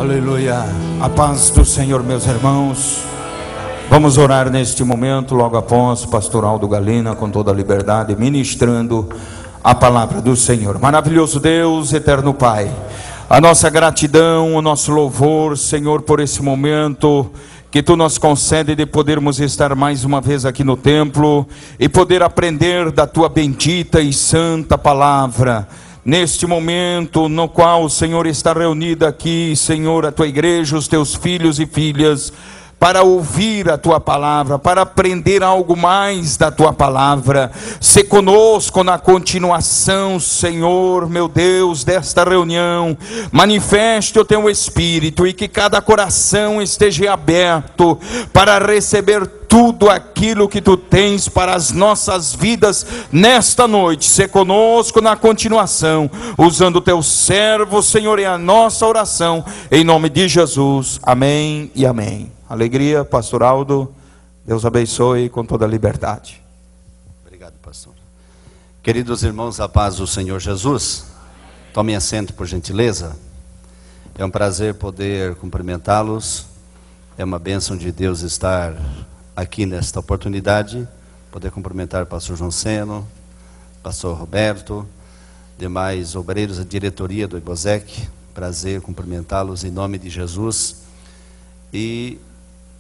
Aleluia. A paz do Senhor, meus irmãos. Vamos orar neste momento, logo após o pastor Aldo Galina, com toda a liberdade, ministrando a palavra do Senhor. Maravilhoso Deus, eterno Pai, a nossa gratidão, o nosso louvor, Senhor, por esse momento que Tu nos concede de podermos estar mais uma vez aqui no templo e poder aprender da Tua bendita e santa palavra. Neste momento no qual o Senhor está reunido aqui, Senhor, a Tua igreja, os Teus filhos e filhas, para ouvir a Tua palavra, para aprender algo mais da Tua palavra. Se conosco na continuação, Senhor, meu Deus, desta reunião. Manifeste o Teu Espírito e que cada coração esteja aberto para receber tudo aquilo que Tu tens para as nossas vidas nesta noite. Se conosco na continuação, usando o Teu servo, Senhor, e a nossa oração, em nome de Jesus, amém e amém. Alegria, pastor Aldo, Deus abençoe com toda a liberdade. Obrigado, pastor. Queridos irmãos, a paz do Senhor Jesus, tomem assento por gentileza. É um prazer poder cumprimentá-los, é uma bênção de Deus estar aqui nesta oportunidade, poder cumprimentar o pastor João Seno, pastor Roberto, demais obreiros da diretoria do IBOSEC, prazer cumprimentá-los em nome de Jesus, e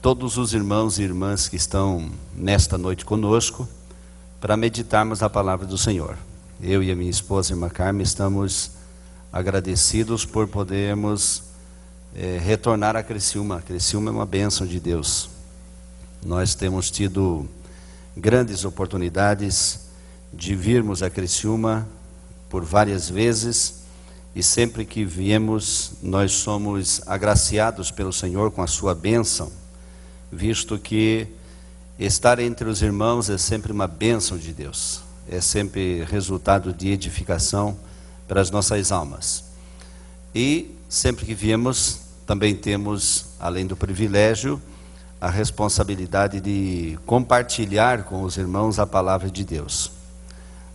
todos os irmãos e irmãs que estão nesta noite conosco, para meditarmos a palavra do Senhor. Eu e a minha esposa, irmã Carmen, estamos agradecidos por podermos retornar a Criciúma. A Criciúma é uma bênção de Deus. Nós temos tido grandes oportunidades de virmos a Criciúma por várias vezes, e sempre que viemos, nós somos agraciados pelo Senhor com a sua bênção, visto que estar entre os irmãos é sempre uma bênção de Deus, é sempre resultado de edificação para as nossas almas. E sempre que viemos, também temos, além do privilégio, a responsabilidade de compartilhar com os irmãos a palavra de Deus.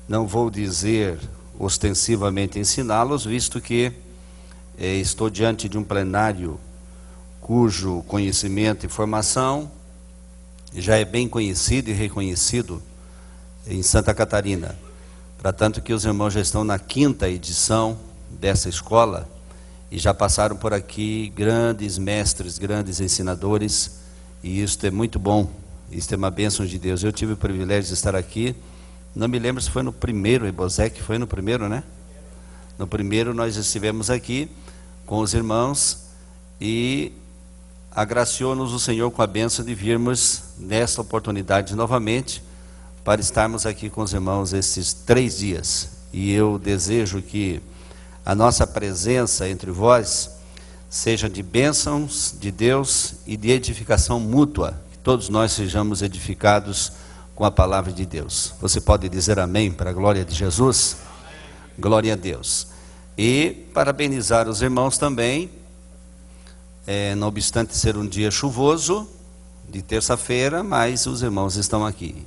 Não vou dizer ostensivamente ensiná-los, visto que estou diante de um plenário cujo conhecimento e formação já é bem conhecido e reconhecido em Santa Catarina. Para tanto que os irmãos já estão na 5ª edição dessa escola e já passaram por aqui grandes mestres, grandes ensinadores, e isso é muito bom, isso é uma bênção de Deus. Eu tive o privilégio de estar aqui, não me lembro se foi no primeiro IBOSEC, foi no primeiro, né? No primeiro nós estivemos aqui com os irmãos e agraciou-nos o Senhor com a bênção de virmos nesta oportunidade novamente para estarmos aqui com os irmãos esses 3 dias. E eu desejo que a nossa presença entre vós seja de bênçãos de Deus e de edificação mútua, que todos nós sejamos edificados com a palavra de Deus. Você pode dizer amém para a glória de Jesus? Glória a Deus. E parabenizar os irmãos também, não obstante ser um dia chuvoso, de terça-feira, mas os irmãos estão aqui.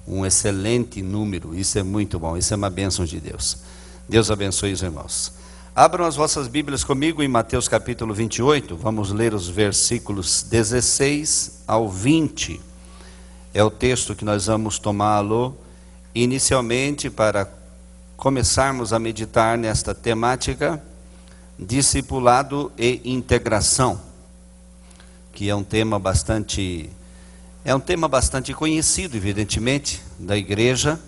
Um excelente número, isso é muito bom, isso é uma bênção de Deus. Deus abençoe os irmãos. Abram as vossas Bíblias comigo em Mateus capítulo 28, vamos ler os versículos 16 ao 20. É o texto que nós vamos tomá-lo inicialmente para começarmos a meditar nesta temática, discipulado e integração, que é um tema bastante conhecido, evidentemente, da igreja,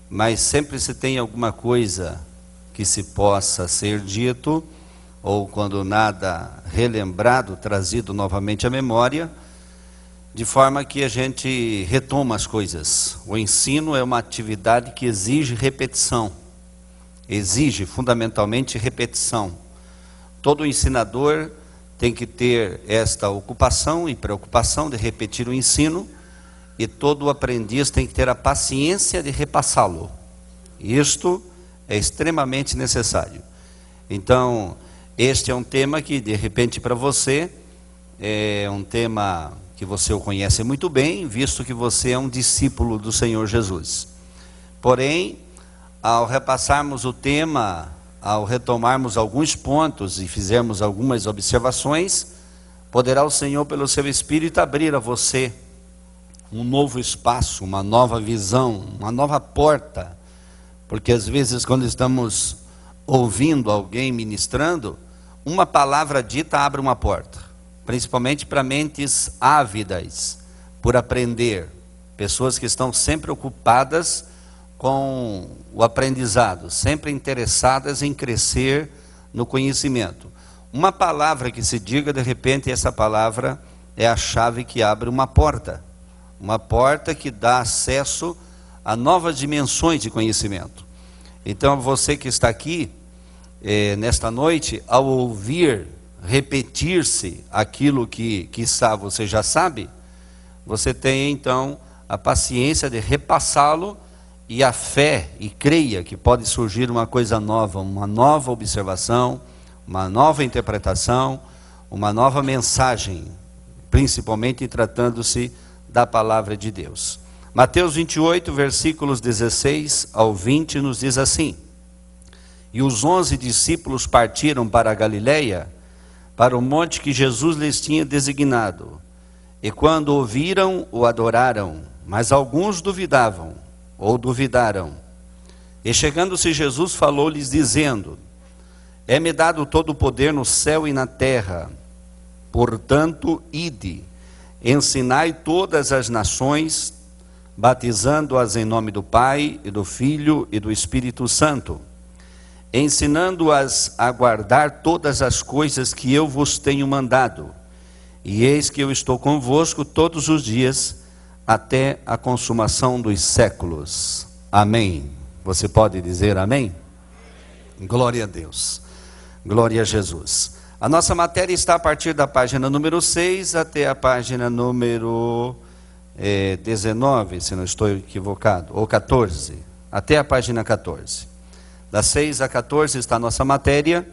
mas sempre se tem alguma coisa que se possa ser dito, ou quando nada relembrado, trazido novamente à memória, de forma que a gente retoma as coisas. O ensino é uma atividade que exige repetição, exige fundamentalmente repetição. Todo ensinador tem que ter esta ocupação e preocupação de repetir o ensino, e todo aprendiz tem que ter a paciência de repassá-lo. Isto é extremamente necessário. Então, este é um tema que, de repente, para você, é um tema que você o conhece muito bem, visto que você é um discípulo do Senhor Jesus. Porém, ao repassarmos o tema ao retomarmos alguns pontos e fizermos algumas observações, poderá o Senhor, pelo seu Espírito, abrir a você um novo espaço, uma nova visão, uma nova porta. Porque às vezes, quando estamos ouvindo alguém ministrando, uma palavra dita abre uma porta, principalmente para mentes ávidas por aprender, pessoas que estão sempre ocupadas com o aprendizado, sempre interessadas em crescer no conhecimento. Uma palavra que se diga, de repente, essa palavra é a chave que abre uma porta que dá acesso a novas dimensões de conhecimento. Então, você que está aqui nesta noite, ao ouvir repetir-se aquilo que quiçá você já sabe, você tem então a paciência de repassá-lo e a fé, e creia que pode surgir uma coisa nova, uma nova observação, uma nova interpretação, uma nova mensagem, principalmente tratando-se da palavra de Deus. Mateus 28, versículos 16 ao 20, nos diz assim: E os 11 discípulos partiram para a Galileia, para o monte que Jesus lhes tinha designado. E quando ouviram, o adoraram, mas alguns duvidavam, ou duvidaram. E chegando-se Jesus, falou-lhes dizendo: É-me dado todo o poder no céu e na terra. Portanto, ide, ensinai todas as nações, batizando-as em nome do Pai, e do Filho, e do Espírito Santo, ensinando-as a guardar todas as coisas que eu vos tenho mandado. E eis que eu estou convosco todos os dias, até a consumação dos séculos. Amém. Você pode dizer amém? Glória a Deus. Glória a Jesus. A nossa matéria está a partir da página número 6 até a página número 19, se não estou equivocado, ou 14, até a página 14. Das 6 a 14 está a nossa matéria,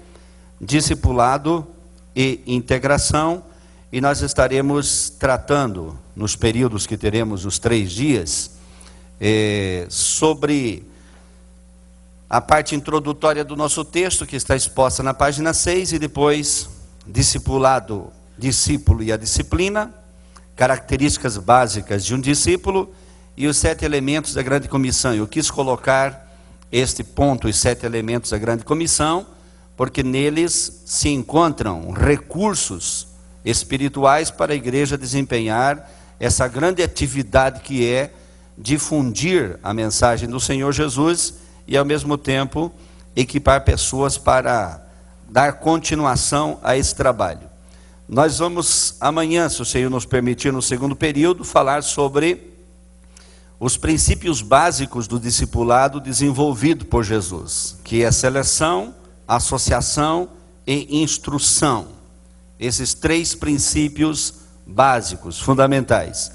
discipulado e integração, e nós estaremos tratando, nos períodos que teremos os 3 dias, sobre a parte introdutória do nosso texto, que está exposta na página 6, e depois discipulado, discípulo e a disciplina, características básicas de um discípulo e os 7 elementos da grande comissão. Eu quis colocar este ponto, os 7 elementos da grande comissão, porque neles se encontram recursos espirituais para a igreja desempenhar essa grande atividade que é difundir a mensagem do Senhor Jesus e ao mesmo tempo equipar pessoas para dar continuação a esse trabalho. Nós vamos amanhã, se o Senhor nos permitir, no segundo período, falar sobre os princípios básicos do discipulado desenvolvido por Jesus, que é seleção, associação e instrução. Esses 3 princípios básicos, fundamentais.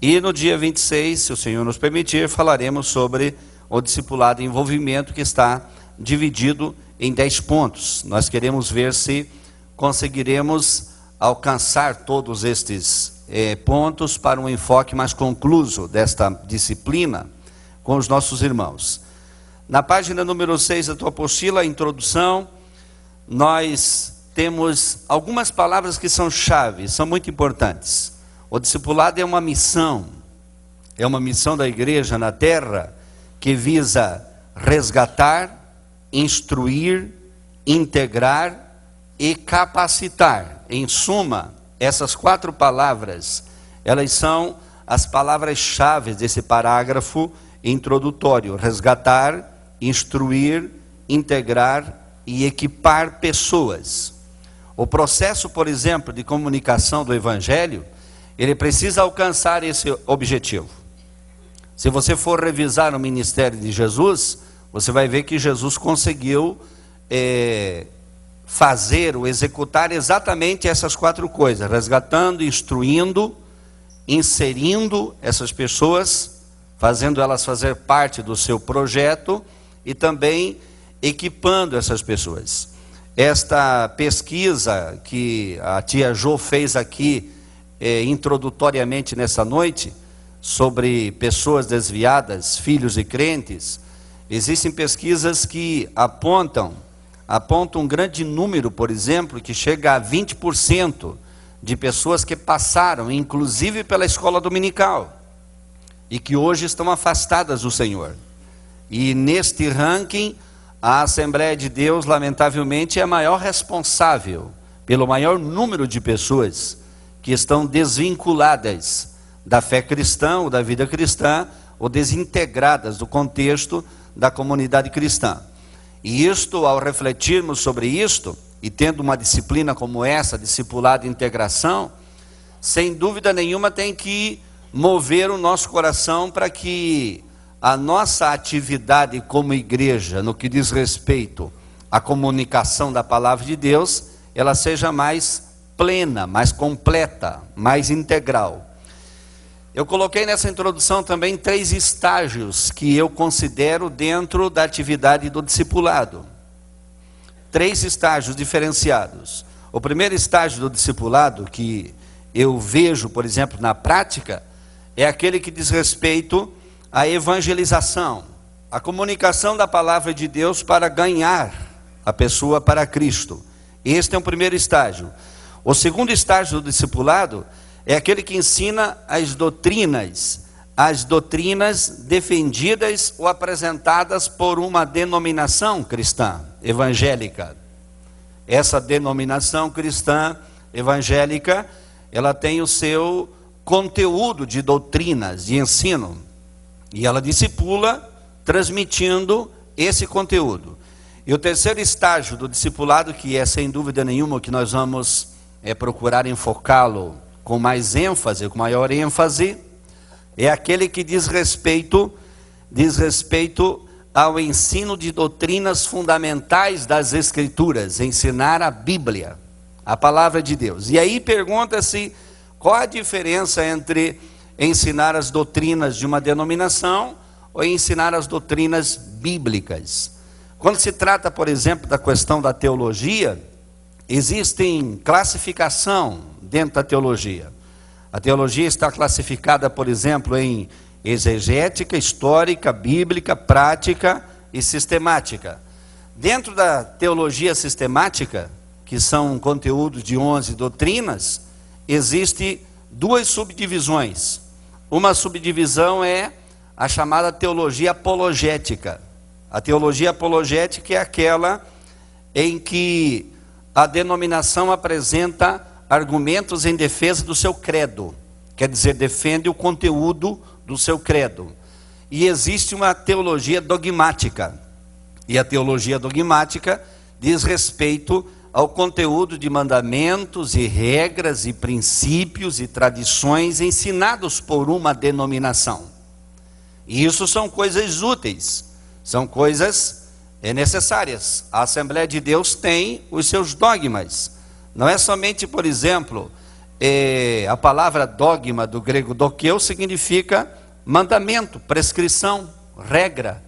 E no dia 26, se o Senhor nos permitir, falaremos sobre o discipulado e envolvimento, que está dividido em 10 pontos. Nós queremos ver se conseguiremos alcançar todos estes pontos para um enfoque mais concluso desta disciplina com os nossos irmãos. Na página número 6 da tua apostila, a introdução, nós temos algumas palavras que são chave, são muito importantes. O discipulado é uma missão da igreja na terra, que visa resgatar, instruir, integrar e capacitar. Em suma, essas 4 palavras, elas são as palavras-chave desse parágrafo introdutório: resgatar, instruir, integrar e equipar pessoas. O processo, por exemplo, de comunicação do Evangelho, ele precisa alcançar esse objetivo. Se você for revisar o ministério de Jesus, você vai ver que Jesus conseguiu fazer ou executar exatamente essas 4 coisas: resgatando, instruindo, inserindo essas pessoas, fazendo elas fazer parte do seu projeto e também equipando essas pessoas. Esta pesquisa que a tia Jo fez aqui introdutoriamente nessa noite, sobre pessoas desviadas, filhos de crentes, existem pesquisas que apontam aponta um grande número, por exemplo, que chega a 20% de pessoas que passaram, inclusive pela escola dominical, e que hoje estão afastadas do Senhor. E neste ranking, a Assembleia de Deus, lamentavelmente, é a maior responsável pelo maior número de pessoas que estão desvinculadas da fé cristã ou da vida cristã, ou desintegradas do contexto da comunidade cristã. E isto, ao refletirmos sobre isto, e tendo uma disciplina como essa, discipulado e integração, sem dúvida nenhuma tem que mover o nosso coração para que a nossa atividade como igreja, no que diz respeito à comunicação da palavra de Deus, ela seja mais plena, mais completa, mais integral. Eu coloquei nessa introdução também 3 estágios que eu considero dentro da atividade do discipulado. 3 estágios diferenciados. O primeiro estágio do discipulado, que eu vejo, por exemplo, na prática, é aquele que diz respeito à evangelização, a comunicação da palavra de Deus para ganhar a pessoa para Cristo. Este é o primeiro estágio. O segundo estágio do discipulado é aquele que ensina as doutrinas defendidas ou apresentadas por uma denominação cristã evangélica. Essa denominação cristã evangélica, ela tem o seu conteúdo de doutrinas, de ensino, e ela discipula transmitindo esse conteúdo. E o terceiro estágio do discipulado, que é sem dúvida nenhuma o que nós vamos procurar enfocá-lo com mais ênfase, com maior ênfase, é aquele que diz respeito ao ensino de doutrinas fundamentais das Escrituras, ensinar a Bíblia, a palavra de Deus. E aí pergunta-se qual a diferença entre ensinar as doutrinas de uma denominação ou ensinar as doutrinas bíblicas. Quando se trata, por exemplo, da questão da teologia, existem classificação dentro da teologia. A teologia está classificada, por exemplo, em exegética, histórica, bíblica, prática e sistemática. Dentro da teologia sistemática, que são conteúdos de 11 doutrinas, existem 2 subdivisões. Uma subdivisão é a chamada teologia apologética. A teologia apologética é aquela em que a denominação apresenta argumentos em defesa do seu credo, quer dizer, defende o conteúdo do seu credo. E existe uma teologia dogmática, e a teologia dogmática diz respeito ao conteúdo de mandamentos e regras e princípios e tradições ensinados por uma denominação. E isso são coisas úteis, são coisas necessárias. A Assembleia de Deus tem os seus dogmas. Não é somente, por exemplo, a palavra dogma do grego dokeu significa mandamento, prescrição, regra,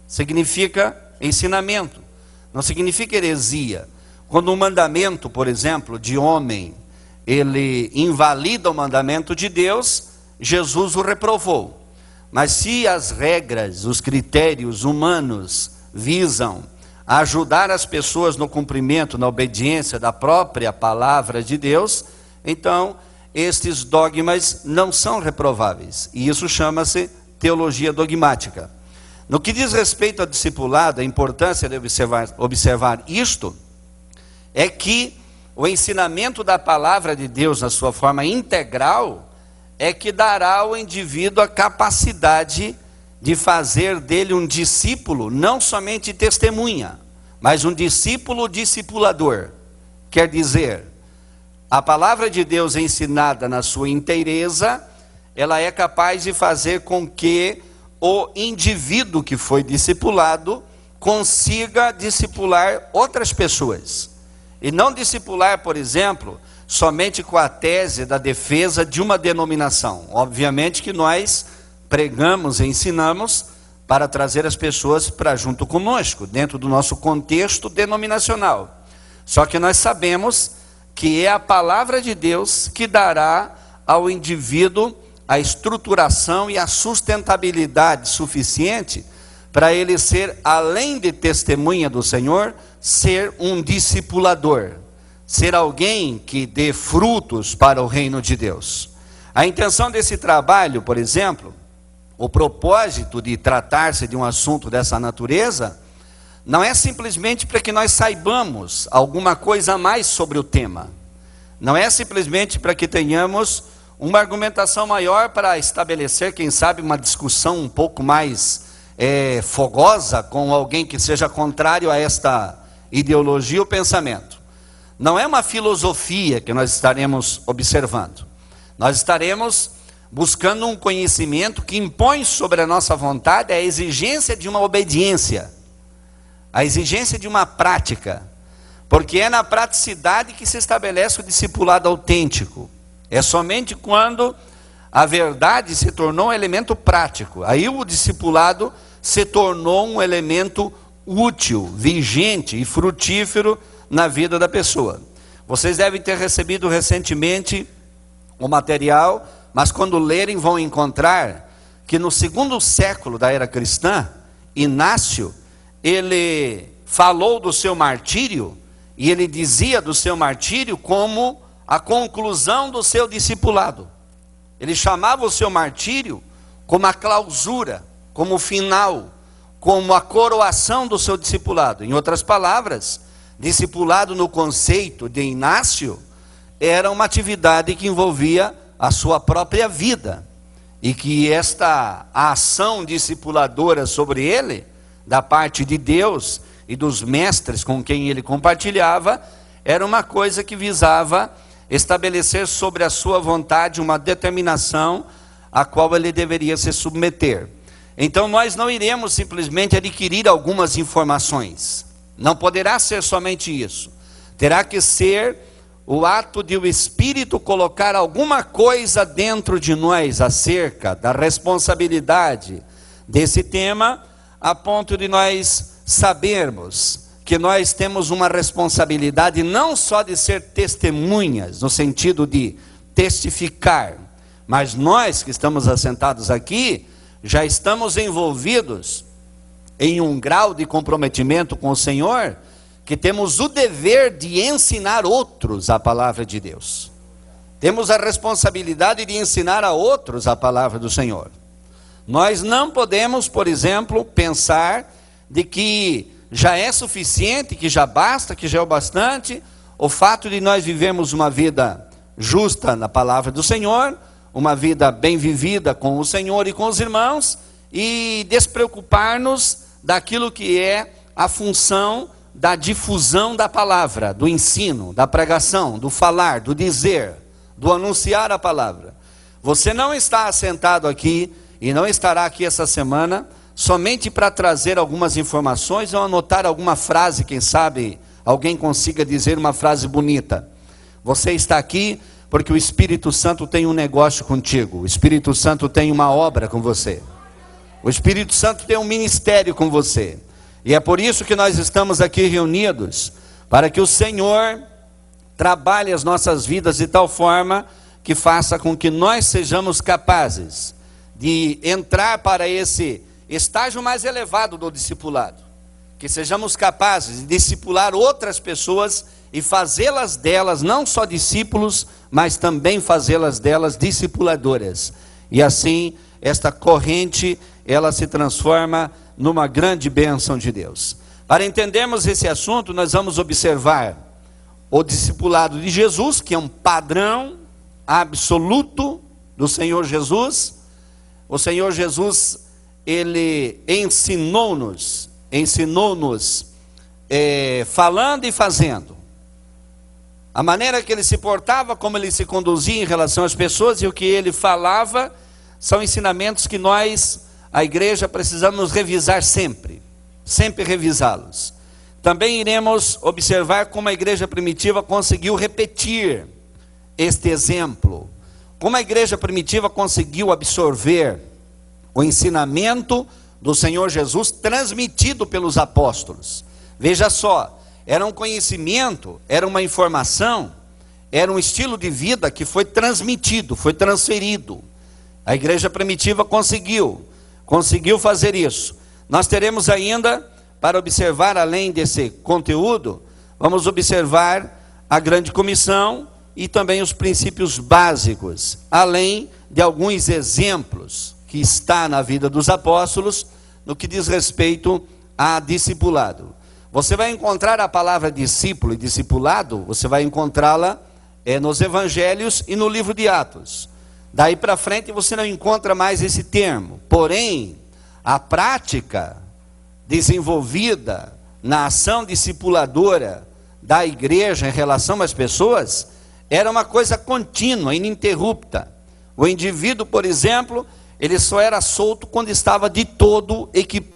significa ensinamento, não significa heresia. Quando um mandamento, por exemplo, de homem, ele invalida o mandamento de Deus, Jesus o reprovou. Mas se as regras, os critérios humanos visam ajudar as pessoas no cumprimento, na obediência da própria palavra de Deus, então estes dogmas não são reprováveis. E isso chama-se teologia dogmática. No que diz respeito ao discipulado, a importância de observar isto é que o ensinamento da palavra de Deus na sua forma integral é que dará ao indivíduo a capacidade de fazer dele um discípulo, não somente testemunha, mas um discípulo discipulador. Quer dizer, a palavra de Deus ensinada na sua inteireza, ela é capaz de fazer com que o indivíduo que foi discipulado consiga discipular outras pessoas. E não discipular, por exemplo, somente com a tese da defesa de uma denominação. Obviamente que nós pregamos e ensinamos para trazer as pessoas para junto conosco, dentro do nosso contexto denominacional. Só que nós sabemos que é a palavra de Deus que dará ao indivíduo a estruturação e a sustentabilidade suficiente para ele ser, além de testemunha do Senhor, ser um discipulador, ser alguém que dê frutos para o reino de Deus. A intenção desse trabalho, por exemplo, o propósito de tratar-se de um assunto dessa natureza, não é simplesmente para que nós saibamos alguma coisa a mais sobre o tema, não é simplesmente para que tenhamos uma argumentação maior para estabelecer, quem sabe, uma discussão um pouco mais fogosa com alguém que seja contrário a esta ideologia ou pensamento. Não é uma filosofia que nós estaremos observando. Nós estaremos buscando um conhecimento que impõe sobre a nossa vontade a exigência de uma obediência, a exigência de uma prática, porque é na praticidade que se estabelece o discipulado autêntico. É somente quando a verdade se tornou um elemento prático, aí o discipulado se tornou um elemento útil, vigente e frutífero na vida da pessoa. Vocês devem ter recebido recentemente o material, mas quando lerem vão encontrar que no 2º século da era cristã, Inácio, ele falou do seu martírio, e ele dizia do seu martírio como a conclusão do seu discipulado. Ele chamava o seu martírio como a clausura, como o final, como a coroação do seu discipulado. Em outras palavras, discipulado no conceito de Inácio era uma atividade que envolvia a sua própria vida, e que esta ação discipuladora sobre ele, da parte de Deus e dos mestres com quem ele compartilhava, era uma coisa que visava estabelecer sobre a sua vontade uma determinação a qual ele deveria se submeter. Então nós não iremos simplesmente adquirir algumas informações, não poderá ser somente isso, terá que ser o ato de o Espírito colocar alguma coisa dentro de nós acerca da responsabilidade desse tema, a ponto de nós sabermos que nós temos uma responsabilidade não só de ser testemunhas, no sentido de testificar, mas nós que estamos assentados aqui, já estamos envolvidos em um grau de comprometimento com o Senhor, que temos o dever de ensinar outros a palavra de Deus. Temos a responsabilidade de ensinar a outros a palavra do Senhor. Nós não podemos, por exemplo, pensar de que já é suficiente, que já basta, que já é o bastante, o fato de nós vivermos uma vida justa na palavra do Senhor, uma vida bem vivida com o Senhor e com os irmãos, e despreocupar-nos daquilo que é a função da difusão da palavra, do ensino, da pregação, do falar, do dizer, do anunciar a palavra. Você não está assentado aqui e não estará aqui essa semana somente para trazer algumas informações ou anotar alguma frase, quem sabe alguém consiga dizer uma frase bonita. Você está aqui porque o Espírito Santo tem um negócio contigo, o Espírito Santo tem uma obra com você, o Espírito Santo tem um ministério com você, e é por isso que nós estamos aqui reunidos, para que o Senhor trabalhe as nossas vidas de tal forma que faça com que nós sejamos capazes de entrar para esse estágio mais elevado do discipulado, que sejamos capazes de discipular outras pessoas e fazê-las delas não só discípulos, mas também fazê-las delas discipuladoras, e assim esta corrente ela se transforma numa grande bênção de Deus. Para entendermos esse assunto, nós vamos observar o discipulado de Jesus, que é um padrão absoluto do Senhor Jesus. O Senhor Jesus, ele ensinou-nos falando e fazendo. A maneira que ele se portava, como ele se conduzia em relação às pessoas e o que ele falava, são ensinamentos que nós, a igreja, precisamos revisar sempre revisá-los. Também iremos observar como a igreja primitiva conseguiu repetir este exemplo, como a igreja primitiva conseguiu absorver o ensinamento do Senhor Jesus transmitido pelos apóstolos. Veja só, era um conhecimento, era uma informação, era um estilo de vida que foi transmitido, foi transferido. A igreja primitiva conseguiu fazer isso. Nós teremos ainda, para observar além desse conteúdo, vamos observar a grande comissão e também os princípios básicos, além de alguns exemplos que está na vida dos apóstolos, no que diz respeito a discipulado. Você vai encontrar a palavra discípulo e discipulado, você vai encontrá-la nos evangelhos e no livro de Atos. Daí para frente você não encontra mais esse termo. Porém, a prática desenvolvida na ação discipuladora da igreja em relação às pessoas era uma coisa contínua, ininterrupta. O indivíduo, por exemplo, ele só era solto quando estava de todo equipado.